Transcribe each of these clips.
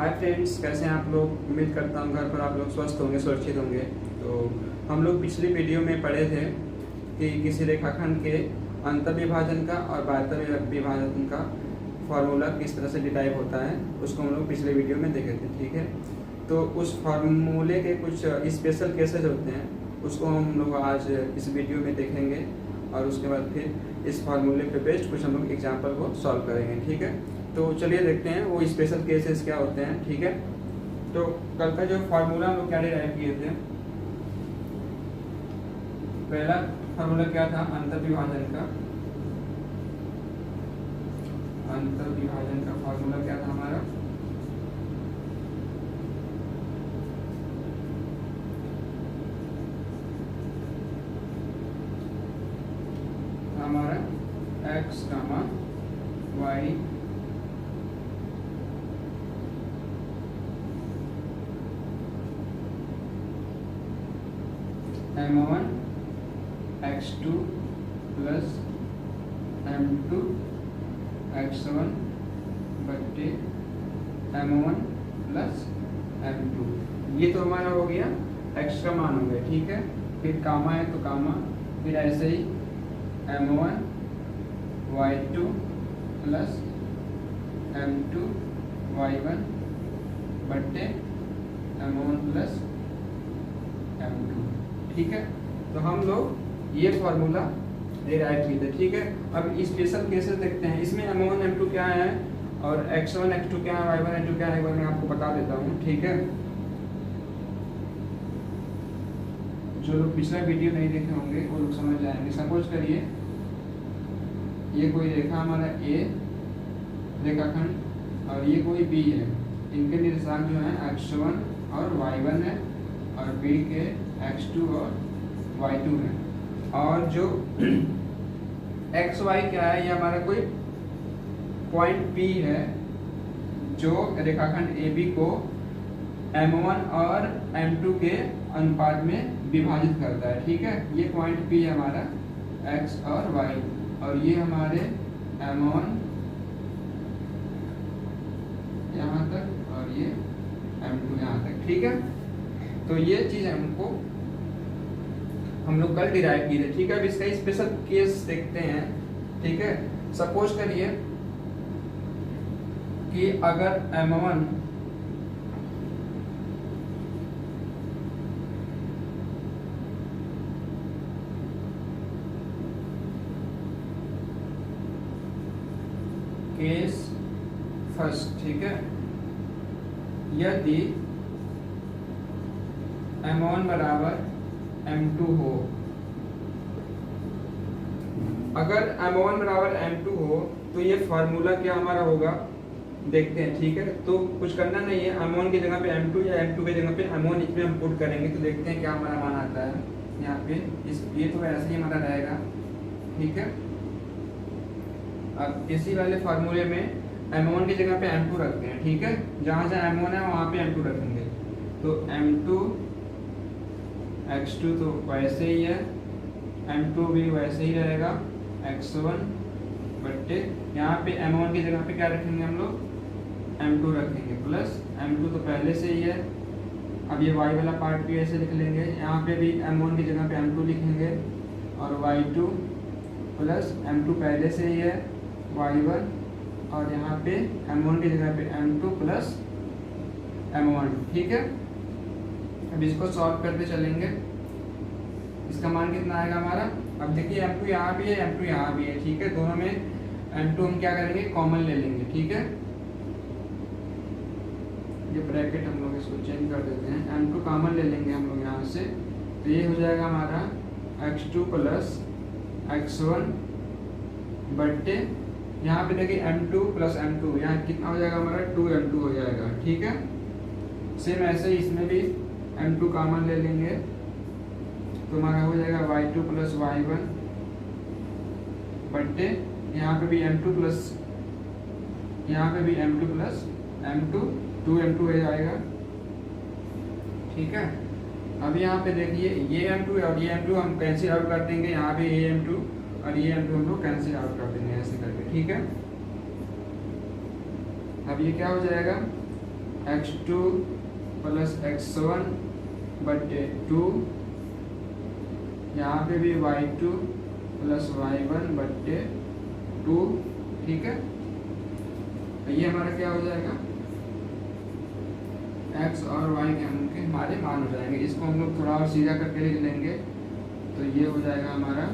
Hi friends, कैसे हैं आप लोग। उम्मीद करता हूँ घर पर आप लोग स्वस्थ होंगे, सुरक्षित होंगे। तो हम लोग पिछली वीडियो में पढ़े थे कि किसी रेखाखंड के अंतर्विभाजन का और विभाजन का फार्मूला किस तरह से डिराइव होता है, उसको हम लोग पिछले वीडियो में देखे थे। ठीक है, तो उस फार्मूले के कुछ स्पेशल केसेस होते हैं, उसको हम लोग आज इस वीडियो में देखेंगे और उसके बाद फिर इस फार्मूले पे बेस्ड कुछ हम लोग एग्जाम्पल को सॉल्व करेंगे। ठीक है, तो चलिए देखते हैं वो स्पेशल केसेस क्या होते हैं। ठीक है, तो कल का जो फार्मूला हम लोग क्या डिराइव किए थे, पहला फार्मूला क्या था अंतर्विभाजन का। अंतर्विभाजन का फार्मूला क्या था हमारा, x, y m1 x2 plus m2 x1 बट्टे m1 प्लस m2। ये तो हमारा हो गया x का मान हो गया। ठीक है, फिर कामा है तो कामा, फिर ऐसे ही m1 y2 plus m2 y1 बट्टे m1 प्लस m2। ठीक है, तो हम लोग ये फार्मूला डिराइव किए थे। ठीक है, अब स्पेशल केसेस देखते हैं। इसमें m1 m2 क्या है और x1 x2 क्या है, y1 y2 क्या है, एक बार मैं आपको बता देता हूँ। ठीक है, जो लोग पिछला वीडियो नहीं देखे होंगे वो लोग समझ जाएंगे। सपोज करिए ये कोई रेखा हमारा A रेखाखंड और ये कोई B है, इनके निर्देशांक जो है x1 और y1 है और B के x2 और y2 है। और जो xy क्या है, ये हमारा कोई पॉइंट P है जो रेखाखंड AB को m1 और m2 के अनुपात में विभाजित करता है। ठीक है, ये पॉइंट P है हमारा x और y, और ये हमारे m1 यहाँ तक और ये m2 यहाँ तक। ठीक है, तो ये चीज हम लोग कल डिराइव की थे। ठीक है, अब इसका स्पेशल केस देखते हैं। ठीक है, सपोज करिए कि अगर m1 केस फर्स्ट, ठीक है, यदि m1 बराबर m2 हो, अगर m1 बराबर m2 हो तो ये फार्मूला क्या हमारा होगा देखते हैं। ठीक है, तो कुछ करना नहीं है, m1 की जगह पे m2 या m2 की जगह पे m1 इसमें हम पुट करेंगे तो देखते हैं क्या हमारा मान आता है यहाँ पे। ये तो ऐसे ही हमारा रहेगा। ठीक है, अब इसी वाले फार्मूले में m1 की जगह पे m2 रखते हैं। ठीक है, जहाँ जहाँ m1 है वहाँ पे m2 रखेंगे, तो m2 x2 तो वैसे ही है, m2 भी वैसे ही रहेगा, x1 बट्टे यहाँ पे m1 की जगह पे क्या रखेंगे हम लोग, m2 रखेंगे, प्लस m2 तो पहले से ही है। अब ये y वाला पार्ट भी ऐसे लिख लेंगे, यहाँ पे भी m1 की जगह पे m2 लिखेंगे और y2 प्लस m2 पहले से ही है y1, और यहाँ पे m1 की जगह पे m2 प्लस m1। ठीक है, अब इसको सॉल्व करते चलेंगे। इसका मान कितना आएगा हमारा, अब देखिए m2 यहाँ भी है, m2 यहाँ भी है। ठीक है, दोनों में m2 हम क्या करेंगे, कॉमन ले लेंगे। ठीक है, ये ब्रैकेट हम लोग इसको चेंज कर देते हैं, m2 कॉमन ले लेंगे हम लोग यहाँ से, तो ये हो जाएगा हमारा x2 प्लस x1 बट्टे यहाँ पे देखिए m2 प्लस m2, यहाँ कितना हो जाएगा हमारा 2m2 हो जाएगा। ठीक है, सेम ऐसे ही इसमें भी m2 कॉमन ले लेंगे तो हमारा हो जाएगा y2 प्लस y1 बट्टे यहाँ पे भी m2 प्लस यहाँ पे भी m2 प्लस m2, 2m2 हो जाएगा। ठीक है, अब यहाँ पे देखिए ये m2 और ये m2 हम कैंसिल आउट कर देंगे, यहाँ पे ये m2 और ये m2 हम लोग कैंसिल आउट कर देंगे ऐसे करके। ठीक है, अब ये क्या हो जाएगा x2 प्लस x1 बटे 2, यहाँ पे भी y2 प्लस y1 बटे 2, ठीक है। ये हमारा क्या हो जाएगा, x और y के हमारे मान हो जाएंगे। इसको हम लोग थोड़ा और सीधा करके लिख लेंगे, तो ये हो जाएगा हमारा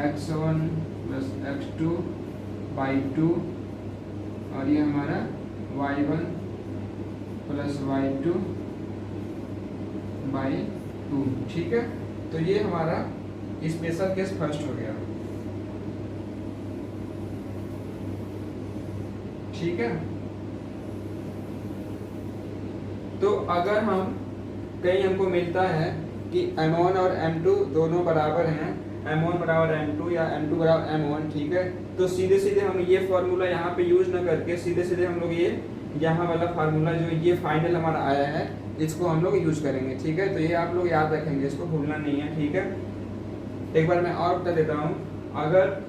x1 प्लस x2 बाई 2, और ये हमारा y1 प्लस y2 बाई 2, ठीक है। तो ये हमारा स्पेशल केस फर्स्ट हो गया, ठीक है। तो अगर हम कहीं हमको मिलता है कि m1 और m2 दोनों बराबर हैं, m1 बराबर m2 या m2 बराबर m1, ठीक है, तो सीधे सीधे हम ये फॉर्मूला यहाँ पे यूज ना करके सीधे सीधे हम लोग ये यहाँ वाला फार्मूला जो ये फाइनल हमारा आया है इसको हम लोग यूज करेंगे, ठीक है। तो ये आप लोग याद रखेंगे, इसको भूलना नहीं है, ठीक है। एक बार मैं और बता देता हूँ, अगर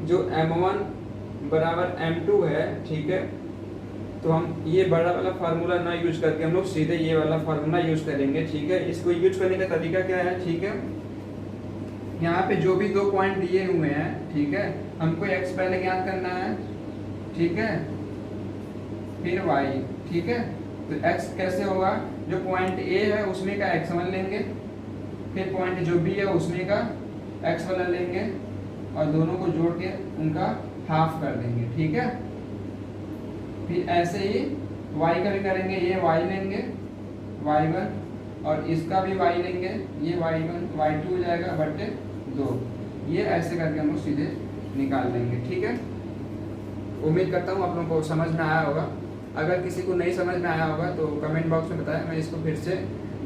जो m1 बराबर m2 है, ठीक है, तो हम ये बड़ा वाला फार्मूला ना यूज करके हम लोग सीधे ये वाला फार्मूला यूज करेंगे, ठीक है। इसको यूज करने का तरीका क्या है, ठीक है, यहाँ पे जो भी 2 पॉइंट दिए हुए हैं, ठीक है, हमको x पहले ज्ञात करना है, ठीक है, फिर y, ठीक है। तो x कैसे होगा, जो पॉइंट A है उसमें का x1 लेंगे, फिर पॉइंट जो B है उसमें का x वाला लेंगे, और दोनों को जोड़ के उनका हाफ कर देंगे, ठीक है। फिर ऐसे ही y का भी करेंगे, ये y लेंगे y1, और इसका भी y लेंगे, ये y1 y2 हो जाएगा बटे 2, ये ऐसे करके हम लोग सीधे निकाल देंगे, ठीक है। उम्मीद करता हूँ आप लोगों को समझ में आया होगा। अगर किसी को नहीं समझ में आया होगा तो कमेंट बॉक्स में बताएं, मैं इसको फिर से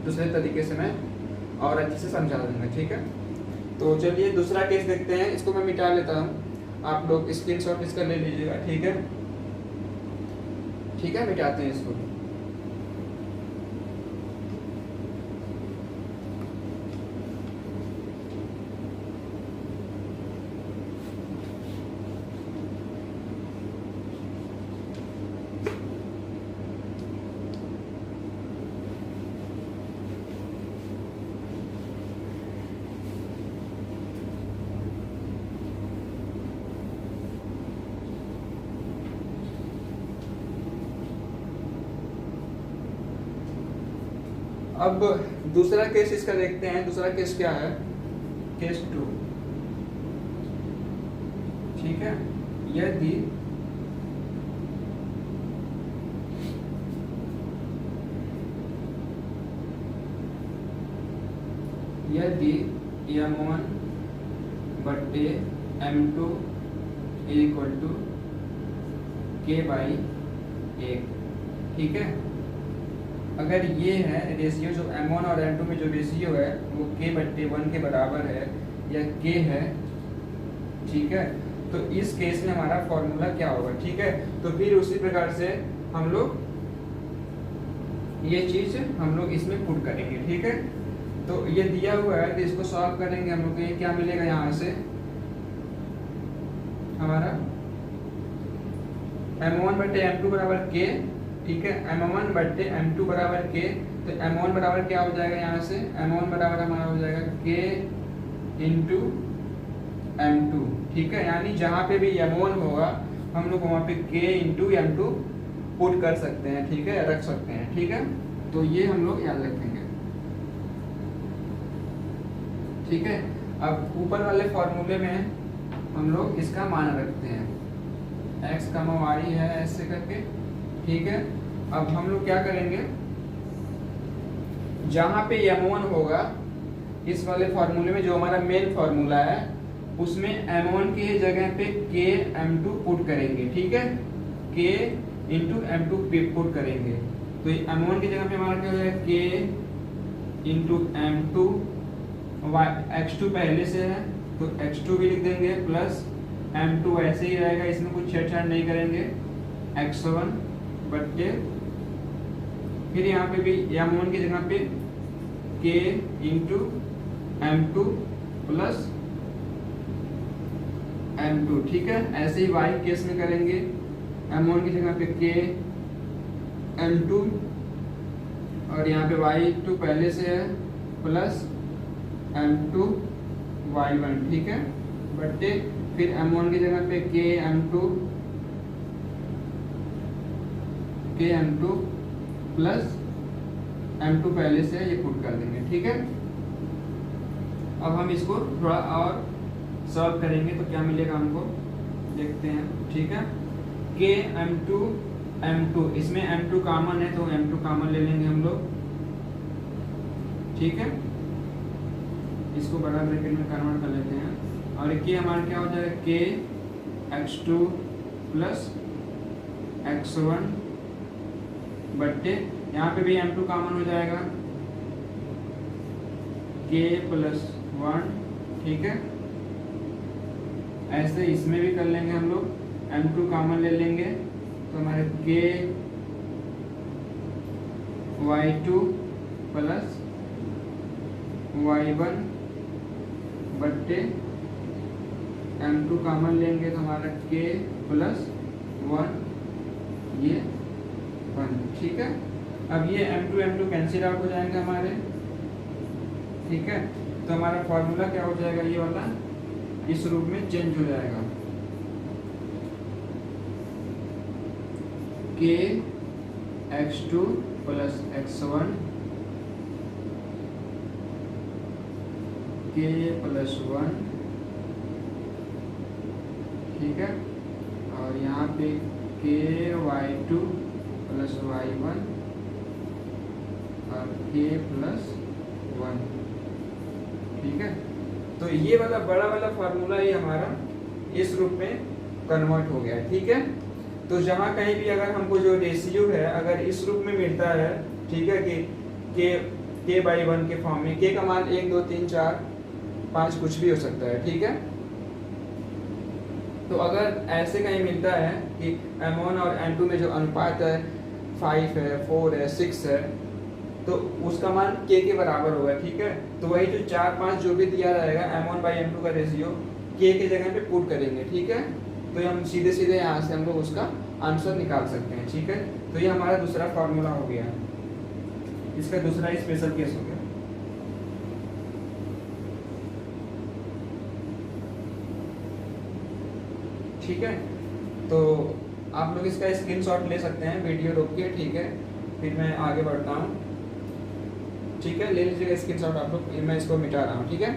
दूसरे तरीके से मैं और अच्छे से समझा दूंगा, ठीक है। तो चलिए दूसरा केस देखते हैं, इसको मैं मिटा लेता हूँ, आप लोग स्क्रीनशॉट इसका ले लीजिएगा, ठीक है, ठीक है, मिटाते हैं इसको। अब दूसरा केस इसका देखते हैं। दूसरा केस क्या है, केस 2, ठीक है। यदि m1 बटे m2 equal to k by 1, ठीक है। अगर ये है रेशियो, जो m1 और m2 में जो रेशियो है वो k बट्टे 1 के बराबर है या k है, ठीक है, तो इस केस में हमारा फॉर्मूला क्या होगा, ठीक है। तो फिर उसी प्रकार से हम लोग ये चीज हम लोग इसमें पुट करेंगे, ठीक है। तो ये दिया हुआ है, तो इसको सॉल्व करेंगे हम लोग को ये क्या मिलेगा, यहाँ से हमारा m1 बट्टे m2 बराबर k, ठीक है, m1 बट्टे m2 बराबर k। तो m1 बराबर क्या हो जाएगा, यहाँ से m1 बराबर हमारा हो जाएगा k इंटू m2, ठीक है। यानी जहाँ पे भी m1 होगा हम लोग वहाँ पे k इंटू m2 पुट कर सकते हैं, ठीक है, रख सकते हैं, ठीक है। तो ये हम लोग याद रखेंगे, ठीक है। अब ऊपर वाले फॉर्मूले में हम लोग इसका मान रखते हैं, x, y है ऐसे करके, ठीक है। अब हम लोग क्या करेंगे, जहां पे m1 होगा इस वाले फॉर्मूले में, जो हमारा मेन फॉर्मूला है उसमें m1 की जगह पे k m2 पुट करेंगे, ठीक है, k इंटू m2 पुट करेंगे। तो m1 की जगह पे हमारा क्या हो जाएगा, k इंटू m2, x2 पहले से है तो x2 भी लिख देंगे, प्लस m2 ऐसे ही रहेगा, इसमें कुछ छेड़छाड़ नहीं करेंगे, x1 बट्टे, फिर यहाँ पे भी m1 की जगह पे k into m2 plus m2, ठीक है। ऐसे ही y केस में करेंगे, m1 की जगह पे k m2 और यहाँ पे y2 पहले से है प्लस m2 y1, ठीक है, बट्टे फिर m1 की जगह पे k m2 प्लस m2 पहले से ये पुट कर देंगे, ठीक है। अब हम इसको थोड़ा और सॉल्व करेंगे तो क्या मिलेगा हमको, देखते हैं, ठीक है। k m2 इसमें m2 कॉमन है तो m2 कॉमन ले लेंगे हम लोग, ठीक है। इसको बड़ा ब्रैकेट में कन्वर्ट कर लेते हैं और k हमारा क्या हो जाएगा, k x2 प्लस x1 बट्टे यहाँ पे भी m2 कॉमन हो जाएगा, k प्लस 1, ठीक है। ऐसे इसमें भी कर लेंगे हम लोग, m2 कॉमन ले लेंगे तो हमारे k y2 प्लस y1 बट्टे m2 कॉमन लेंगे तो हमारा k प्लस 1 ये 1, ठीक है। अब ये m2 कैंसिल आउट हो जाएंगे हमारे, ठीक है। तो हमारा फॉर्मूला क्या हो जाएगा, ये वाला इस रूप में चेंज हो जाएगा, k x2 plus x1 k plus 1, ठीक है। और यहाँ पे k y2 प्लस y1 और k प्लस 1, ठीक है। तो ये वाला बड़ा वाला फार्मूला ही हमारा इस रूप में कन्वर्ट हो गया है, ठीक है। तो जहाँ कहीं भी अगर हमको जो रेशियो है अगर इस रूप में मिलता है, ठीक है, कि k बाई 1 के फॉर्म में, k का मान 1 2 3 4 5 कुछ भी हो सकता है, ठीक है। तो अगर ऐसे कहीं मिलता है कि m1 और m2 में जो अनुपात है 5 है 4 है 6 है तो उसका मान k के बराबर होगा, ठीक है। तो वही जो 4 5 जो भी दिया रहेगा m1 बाई m2 का रेशियो k के जगह पे पुट करेंगे, ठीक है। तो हम सीधे सीधे यहाँ से हम लोग उसका आंसर निकाल सकते हैं, ठीक है। तो ये हमारा दूसरा फार्मूला हो गया, इसका दूसरा स्पेशल केस हो गया। ठीक है, तो आप लोग इसका स्क्रीनशॉट ले सकते हैं, वीडियो रोक के, ठीक है। फिर मैं आगे बढ़ता हूँ, ठीक है। ले लीजिएगा स्क्रीनशॉट आप लोग, मैं इसको मिटा रहा हूँ, ठीक है।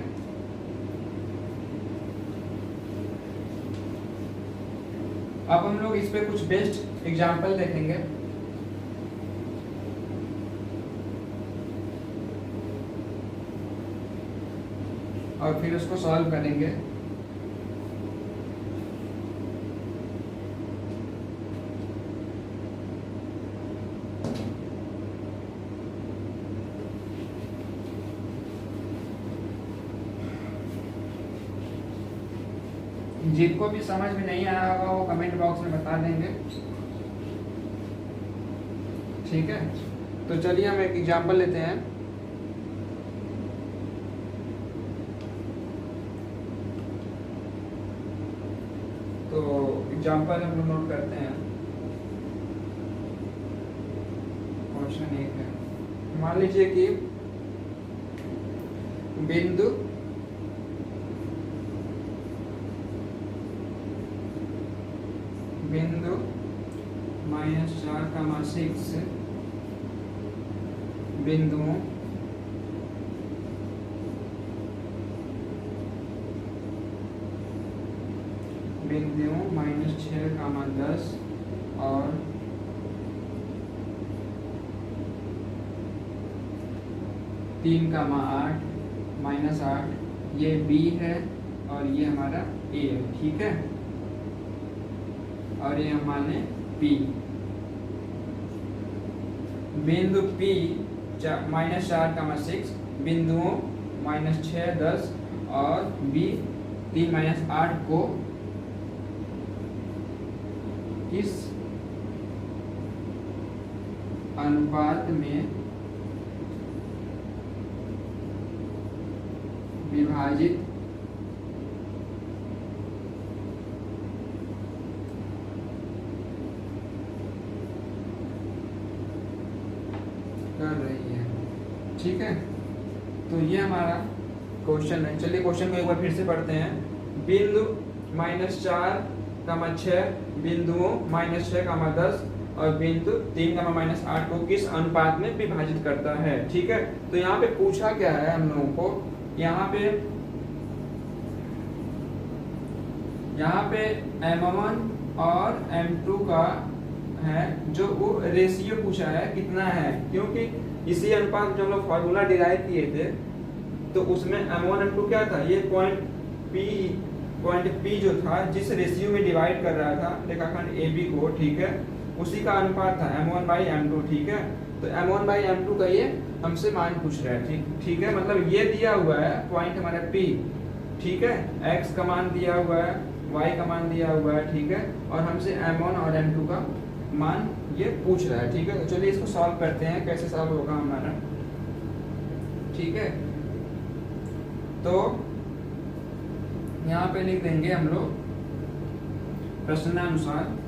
अब हम लोग इस पे कुछ बेस्ट एग्जाम्पल देखेंगे। और फिर उसको सॉल्व करेंगे। जिनको भी समझ में नहीं आया होगा वो कमेंट बॉक्स में बता देंगे, ठीक है। तो चलिए हम एक एग्जांपल लेते हैं। तो एग्जांपल हम लोग नोट करते हैं। क्वेश्चन 1 है, मान लीजिए कि बिंदु -4,6 बिंदुओं -6,10 और 3,8 -8 ये B है और ये हमारा A है, ठीक है। और ये हम मान लें P। बिंदु P -4,6 बिंदुओं -6, 10 और B 3-8 को किस अनुपात में विभाजित ठीक है, तो ये हमारा क्वेश्चन है। चलिए क्वेश्चन को एक बार फिर से पढ़ते हैं। बिंदु -4, 6 बिंदुओं -6, 10 और बिंदु 3, -8 को किस अनुपात में विभाजित करता है। ठीक है, तो यहाँ पे पूछा क्या है हम लोगों को, यहाँ पे M1 और M2 का है जो वो रेशियो पूछा है कितना है, क्योंकि इसी अनुपात में जो हम लोग फॉर्मूला डिराइव किए थे तो उसमें M1 M2 क्या था, ये पॉइंट P जो था जिस रेशियो में डिवाइड कर रहा था रेखाखंड AB को, ठीक है, उसी का अनुपात था M1/M2। ठीक है, तो M1/M2 का ये हमसे मान पूछ रहा है। ठीक है, मतलब ये दिया हुआ है पॉइंट हमारा P, ठीक है, X का मान दिया हुआ है, Y का मान दिया हुआ है, ठीक है, और हमसे M1 और M2 का मान ये पूछ रहा है। ठीक है, तो चलिए इसको सॉल्व करते हैं, कैसे सॉल्व होगा हमारा। ठीक है, तो यहाँ पे लिख देंगे हम लोग प्रश्नानुसार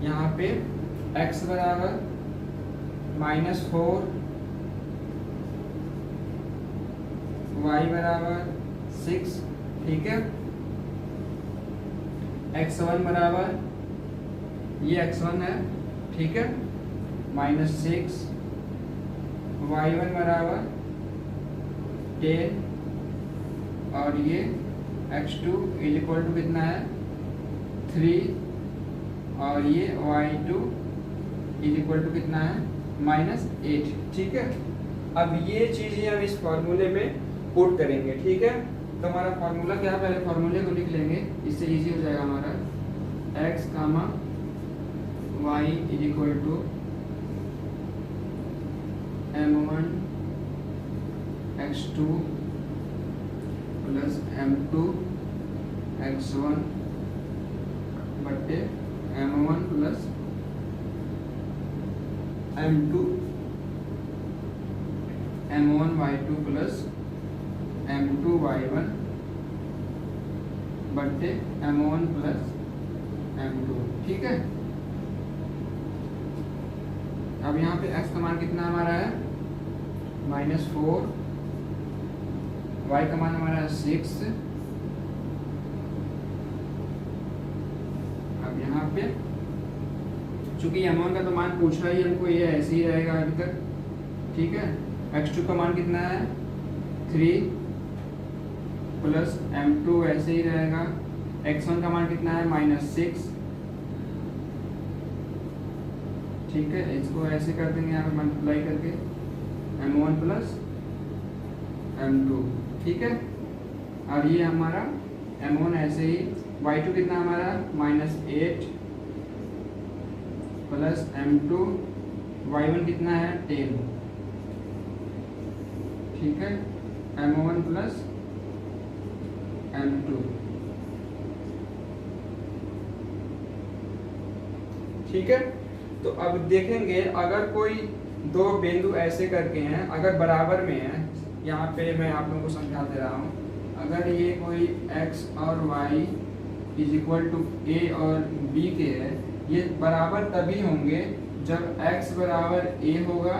यहाँ पे x बराबर -4, y बराबर 6, ठीक है, x1 बराबर, ये x1 है, ठीक है, -6, y1 बराबर 10 और ये x2 इक्वल टू कितना है 3 और ये y2 इक्वल टू कितना है -8। ठीक है, अब ये चीज़ें हम इस फॉर्मूले में पुट करेंगे। ठीक है, तो हमारा फॉर्मूला क्या है, पहले फॉर्मूले को लिख लेंगे, इससे इजी हो जाएगा हमारा। x, y equal to M1 x2 plus M2 x1 बट्टे M1 plus M2 M1 y2 plus M2 y1 बट्टे M1 प्लस M2। ठीक है, अब यहाँ पे x का मान कितना हमारा है -4, y का मान हमारा 6। अब यहाँ पे चूंकि M1 का तो मान पूछा ही हमको, ये ऐसे ही रहेगा अभी तक। ठीक है, x2 का मान कितना है 3 प्लस M2 ऐसे ही रहेगा, x1 का मान कितना है -6। ठीक है, इसको ऐसे कर देंगे यहाँ पे मल्टीप्लाई करके M1 प्लस M2। ठीक है, और ये हमारा M1 ऐसे ही, y2 कितना हमारा -8 प्लस M2, y1 कितना है 10। ठीक है, M1 प्लस M2। ठीक है, तो अब देखेंगे अगर कोई दो बिंदु ऐसे करके हैं, अगर बराबर में है, यहाँ पे मैं आप लोगों को समझा दे रहा हूँ, अगर ये कोई x और y इक्वल टू a और b के है, ये बराबर तभी होंगे जब x बराबर a होगा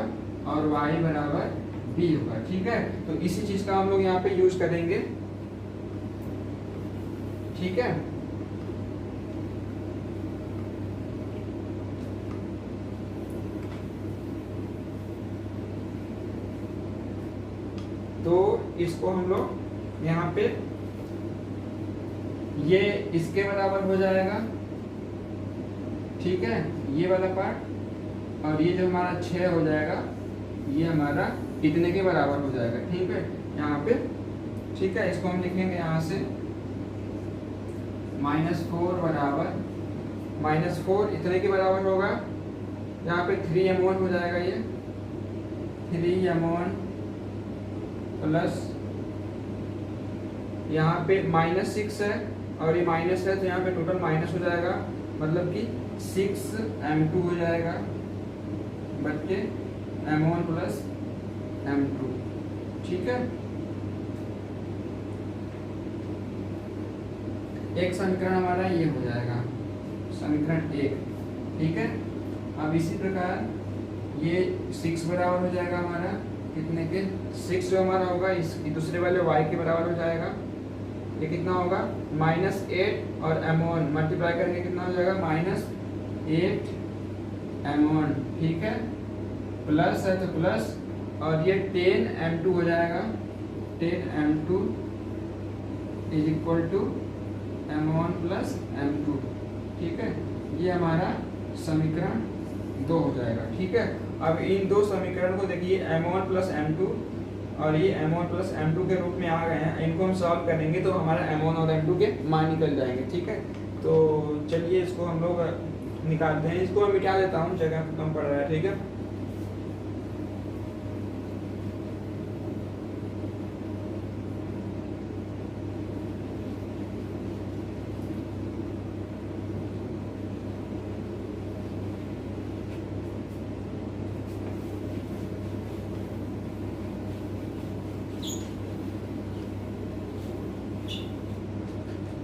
और y बराबर b होगा। ठीक है, तो इसी चीज का हम लोग यहाँ पे यूज करेंगे। ठीक है, तो इसको हम लोग यहाँ पे ये इसके बराबर हो जाएगा। ठीक है, ये वाला पार्ट, और ये जो हमारा 6 हो जाएगा ये हमारा इतने के बराबर हो जाएगा। ठीक है, यहाँ पे ठीक है, इसको हम लिखेंगे यहाँ से -4 बराबर -4 इतने के बराबर होगा, यहाँ पे 3m1 हो जाएगा, ये 3m1 प्लस यहाँ पे -6 है और ये माइनस है, तो यहाँ पे टोटल माइनस हो जाएगा, मतलब कि 6m2 हो जाएगा बट्टे m1 प्लस m2। ठीक है, एक समीकरण हमारा ये हो जाएगा, समीकरण 1। ठीक है, अब इसी प्रकार ये 6 बराबर हो जाएगा हमारा कितने के, 6 जो हमारा होगा इस दूसरे वाले y के बराबर हो जाएगा। ये कितना होगा -8 और m1 मल्टीप्लाई करके कितना हो जाएगा -8 m1। ठीक है, प्लस है तो प्लस, और ये 10 m2 हो जाएगा, 10 m2 is equal to m1 plus m2। ठीक है, ये हमारा समीकरण 2 हो जाएगा। ठीक है, अब इन दो समीकरण को देखिए m1 प्लस m2 और ये m1 प्लस m2 के रूप में आ गए हैं। इनको हम सॉल्व करेंगे तो हमारा m1 और m2 के मान निकल जाएंगे। ठीक है, तो चलिए इसको हम लोग निकालते हैं। इसको मैं मिटा देता हूँ, जगह कम पड़ रहा है। ठीक है,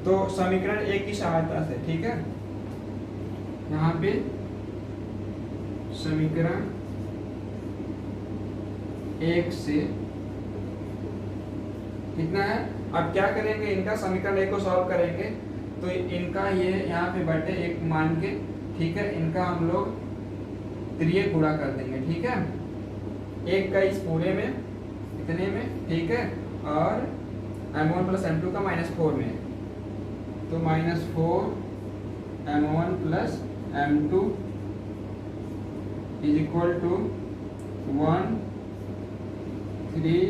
तो समीकरण 1 की सहायता से, ठीक है, यहाँ पे समीकरण 1 से कितना है, अब क्या करेंगे, इनका समीकरण 1 को सॉल्व करेंगे तो इनका ये यहाँ पे बटे 1 मान के, ठीक है, इनका हम लोग त्रिय गुणा कर देंगे। ठीक है, 1 का इस पूरे में इतने में, ठीक है, और m1 प्लस m2 का -4 में, तो -4 m1 plus m2 is equal to 1 3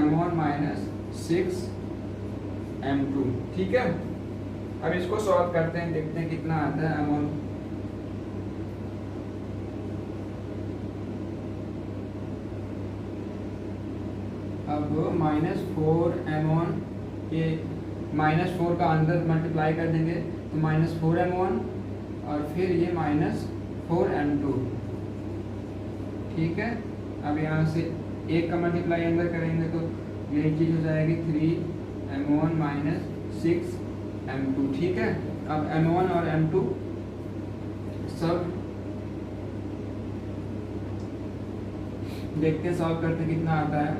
m1 minus 6 m2। ठीक है, अब इसको सॉल्व करते हैं, देखते हैं कितना आता है m1। अब -4 m1 के -4 का अंदर मल्टीप्लाई कर देंगे तो -4 m1 और फिर ये -4 m2। ठीक है, अब यहाँ से 1 का मल्टीप्लाई अंदर करेंगे तो यही चीज़ हो जाएगी 3 m1 माइनस 6 m2। ठीक है, अब m1 और m2 सब देखते हैं, सॉल्व करते कितना आता है।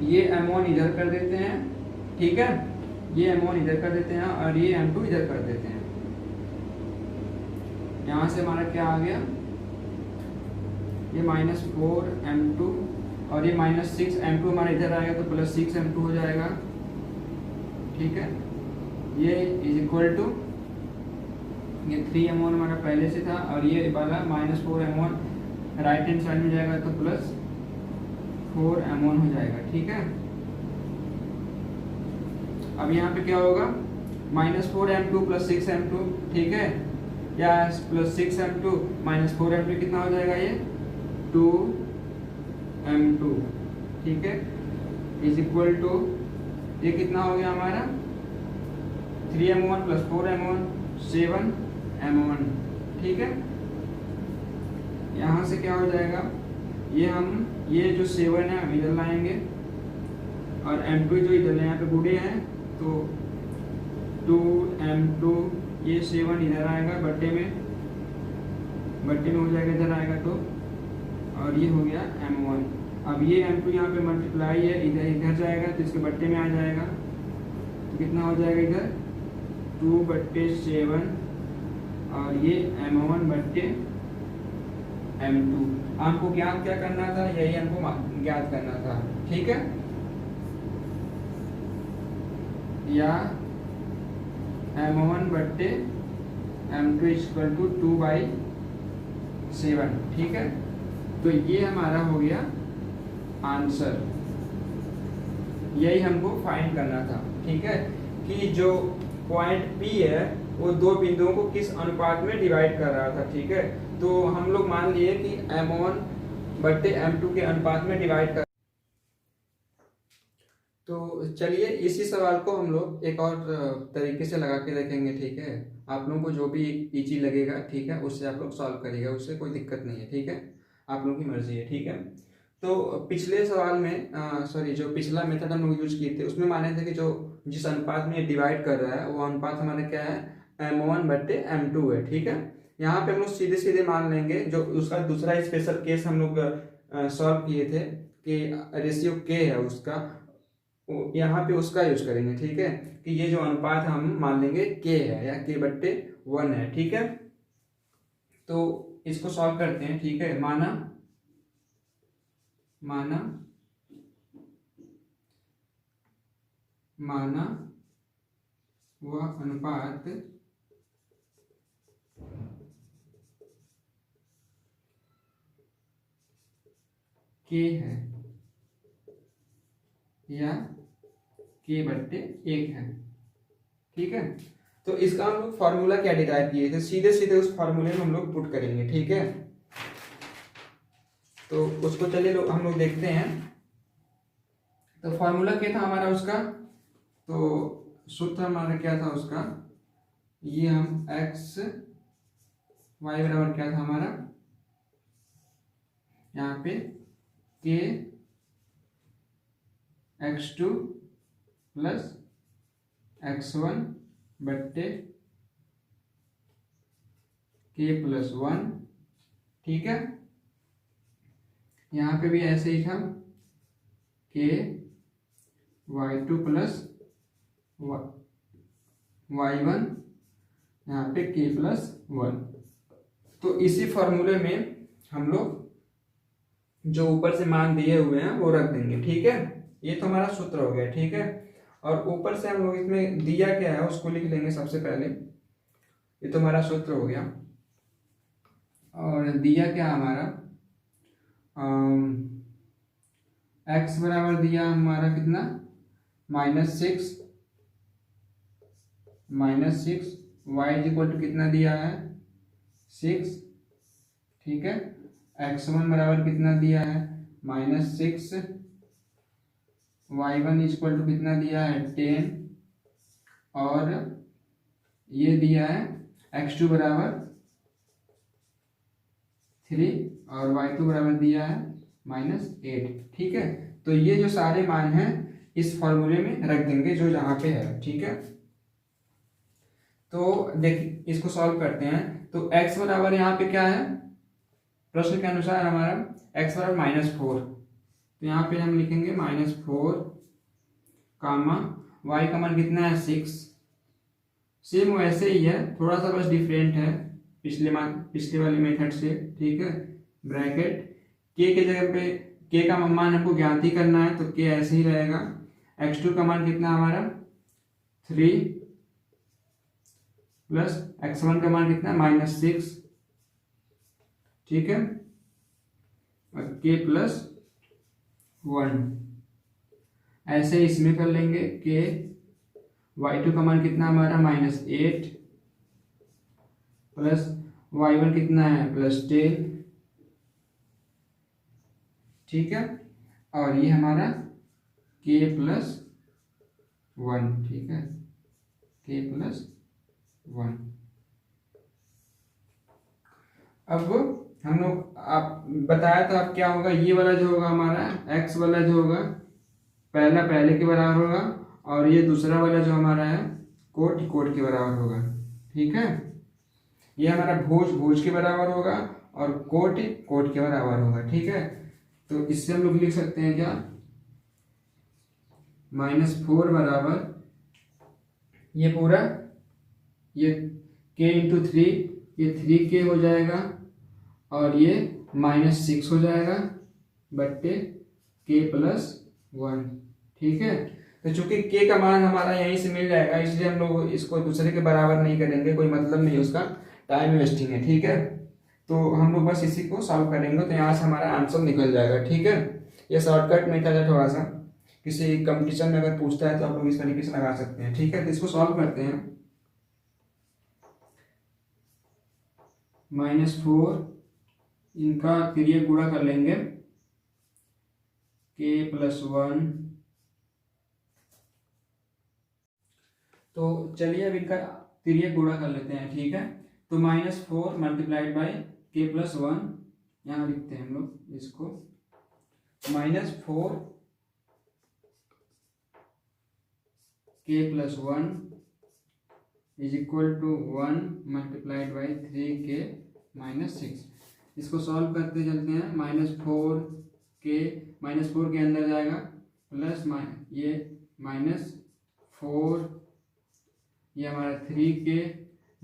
ये m1 इधर कर देते हैं, ठीक है, ये m1 इधर कर देते हैं और ये m2 इधर कर देते हैं। यहाँ से हमारा क्या आ गया, ये -4 m2 और ये -6 m2 हमारा इधर आएगा तो +6 m2 हो जाएगा। ठीक है, ये इज इक्वल टू, ये 3 m1 हमारा पहले से था और ये वाला -4 m1 राइट हैंड साइड में जाएगा तो +4 m1 हो जाएगा। ठीक है, अब यहाँ पे क्या होगा, -4 m2 + 6 m2। ठीक है, या +6 m2 -4 m2 कितना हो जाएगा, ये 2 m2। ठीक है, इज इक्वल टू, ये कितना हो गया हमारा 3 m1 + 4 m1 7 m1। ठीक है, यहाँ से क्या हो जाएगा, ये जो 7 है हम इधर लाएंगे और m2 जो इधर यहाँ पे गुड़े हैं तो 2 m2, ये 7 इधर आएगा बट्टे में हो जाएगा, इधर आएगा तो, और ये हो गया m1। अब ये m2 यहाँ पे मल्टीप्लाई है, इधर जाएगा तो इसके बट्टे में आ जाएगा तो कितना हो जाएगा, इधर 2/7 और ये m1 बट्टे m2। हमको ज्ञात क्या करना था, यही हमको ज्ञात करना था। ठीक है, या m1 बट्टे m2 इक्वल टू 2/7। ठीक है, तो ये हमारा हो गया आंसर, यही हमको फाइंड करना था। ठीक है, कि जो पॉइंट P है वो दो बिंदुओं को किस अनुपात में डिवाइड कर रहा था। ठीक है, तो हम लोग मान लिए कि m1 बट्टे m2 के अनुपात में डिवाइड कर। तो चलिए इसी सवाल को हम लोग एक और तरीके से लगा के देखेंगे। ठीक है, आप लोगों को जो भी इजी लगेगा, ठीक है, उससे आप लोग सॉल्व करिएगा, उससे कोई दिक्कत नहीं है। ठीक है, आप लोगों की मर्जी है। ठीक है, तो पिछले सवाल में सॉरी जो पिछला मेथड हम लोग यूज किए थे उसमें माने थे कि जो जिस अनुपात में डिवाइड कर रहा है वो अनुपात हमारा क्या है, m1/m2 है। ठीक है, यहाँ पे हम लोग सीधे सीधे मान लेंगे, जो उसका दूसरा स्पेशल केस हम लोग सॉल्व किए थे कि रेशियो k है उसका, यहाँ पे उसका यूज करेंगे। ठीक है, कि ये जो अनुपात हम मान लेंगे k है या k/1 है। ठीक है, तो इसको सॉल्व करते हैं। ठीक है, माना वह अनुपात k है या k/1 है। ठीक है, तो इसका हम लोग फॉर्मूला क्या डिराइव किए थे, सीधे सीधे उस फॉर्मूले में हम लोग पुट करेंगे। ठीक है, तो उसको चलिए हम लोग देखते हैं। तो फॉर्मूला क्या था हमारा उसका, तो सूत्र हमारा क्या था उसका, ये हम x y बराबर क्या था हमारा, यहाँ पे k x2 प्लस x1 बट्टे k+1। ठीक है, यहाँ पे भी ऐसे ही था k y2 प्लस y1, यहाँ पे k+1। तो इसी फॉर्मूले में हम लोग जो ऊपर से मान दिए हुए हैं वो रख देंगे। ठीक है, ये तो हमारा सूत्र हो गया। ठीक है, और ऊपर से हम लोग इसमें दिया क्या है उसको लिख लेंगे सबसे पहले। ये तो हमारा सूत्र हो गया, और दिया क्या हमारा, x बराबर दिया हमारा कितना, -6 y इक्वल टू कितना दिया है 6। ठीक है, x1 बराबर कितना दिया है -6, y1 इक्वल टू कितना दिया है 10, और ये दिया है x2 बराबर 3 और y2 बराबर दिया है -8। ठीक है, तो ये जो सारे मान हैं इस फॉर्मूले में रख देंगे जो जहाँ पे है। ठीक है, तो देखिए इसको सॉल्व करते हैं। तो x बराबर यहाँ पे क्या है, प्रश्न के अनुसार हमारा x बराबर -4, तो यहाँ पे हम लिखेंगे -4 कामा y का मान कितना है 6। सेम वैसे ही है, थोड़ा सा बस डिफरेंट है पिछले वाले मेथड से। ठीक है, ब्रैकेट k के जगह पे k का मान हमको ज्ञात ही करना है, तो k ऐसे ही रहेगा। x2 का मान कितना हमारा 3 प्लस x1 का मान कितना -6। ठीक है, और k+1 ऐसे इसमें कर लेंगे। k y2 का मान कितना हमारा -8 प्लस y1 कितना है +10। ठीक है, और ये हमारा k+1। ठीक है, k+1। अब हम लोग आप बताया था अब क्या होगा, ये वाला जो होगा हमारा x वाला जो होगा पहला पहले के बराबर होगा, और ये दूसरा वाला जो हमारा है कोट के बराबर होगा। ठीक है, ये हमारा भोज के बराबर होगा और कोट के बराबर होगा। ठीक है, तो इससे हम लोग लिख सकते हैं क्या, -4 बराबर ये पूरा ये k × 3, ये 3k हो जाएगा, और ये -6 हो जाएगा बट्टे k+1। ठीक है, तो चूंकि k का मान हमारा यहीं से मिल जाएगा, इसलिए हम लोग इसको दूसरे के बराबर नहीं करेंगे, कोई मतलब नहीं उसका, टाइम वेस्टिंग है। ठीक है, तो हम लोग बस इसी को सॉल्व करेंगे, तो यहाँ से हमारा आंसर निकल जाएगा। ठीक है, ये शॉर्टकट मेथड है, थोड़ा सा किसी कंपटीशन में अगर पूछता है तो आप लोग इस तरीके से लगा सकते हैं। ठीक है, तो इसको सॉल्व करते हैं। -4 इनका तिर्यक गुणा कर लेंगे, k+1। तो चलिए अब इनका तिर्यक गुणा कर लेते हैं। ठीक है, तो -4 × k+1 यहाँ लिखते हैं हम लोग इसको, -4 k + 1 is equal to 1 multiplied by 3k - 6। इसको सॉल्व करते चलते हैं। -4 के अंदर जाएगा प्लस ये -4, ये हमारा 3k -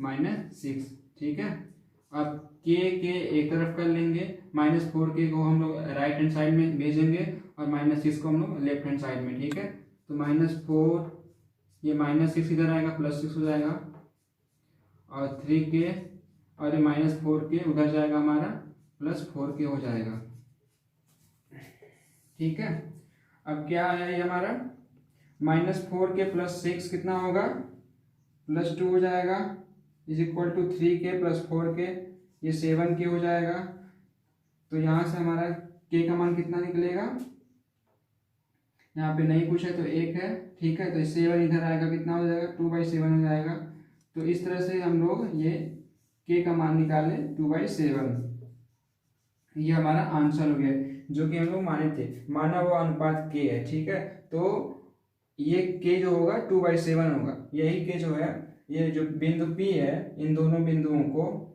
6, ठीक है। अब के एक तरफ कर लेंगे, -4k को हम लोग राइट हैंड साइड में भेजेंगे और -6 को हम लोग लेफ्ट हैंड साइड में, ठीक है। तो -4, ये -6 इधर आएगा, +6 हो जाएगा, और 3k और ये -4k उधर जाएगा हमारा, +4k हो जाएगा, ठीक है। अब क्या आया ये हमारा -4k + 6 कितना होगा, +2 हो जाएगा, is equal to 3k + 4k, ये 7k हो जाएगा। तो यहाँ से हमारा k का मान कितना निकलेगा, यहाँ पे नहीं पूछा तो 1 है, ठीक है। तो 7 इधर आएगा, कितना हो जाएगा, 2/7 हो जाएगा। तो इस तरह से हम लोग ये k का मान निकाले 2/7। ये हमारा आंसर हो गया, जो कि हम लोग माने थे, माना वो अनुपात k है, ठीक है। तो ये k जो होगा 2/7 होगा। यही k जो है, ये जो बिंदु P है, इन दोनों बिंदुओं को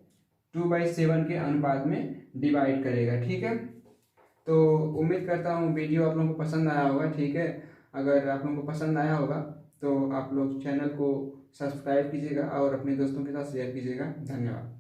2/7 के अनुपात में डिवाइड करेगा, ठीक है। तो उम्मीद करता हूँ वीडियो आप लोगों को पसंद आया होगा, ठीक है। अगर आप लोगों को पसंद आया होगा तो आप लोग चैनल को सब्सक्राइब कीजिएगा और अपने दोस्तों के साथ शेयर कीजिएगा। धन्यवाद।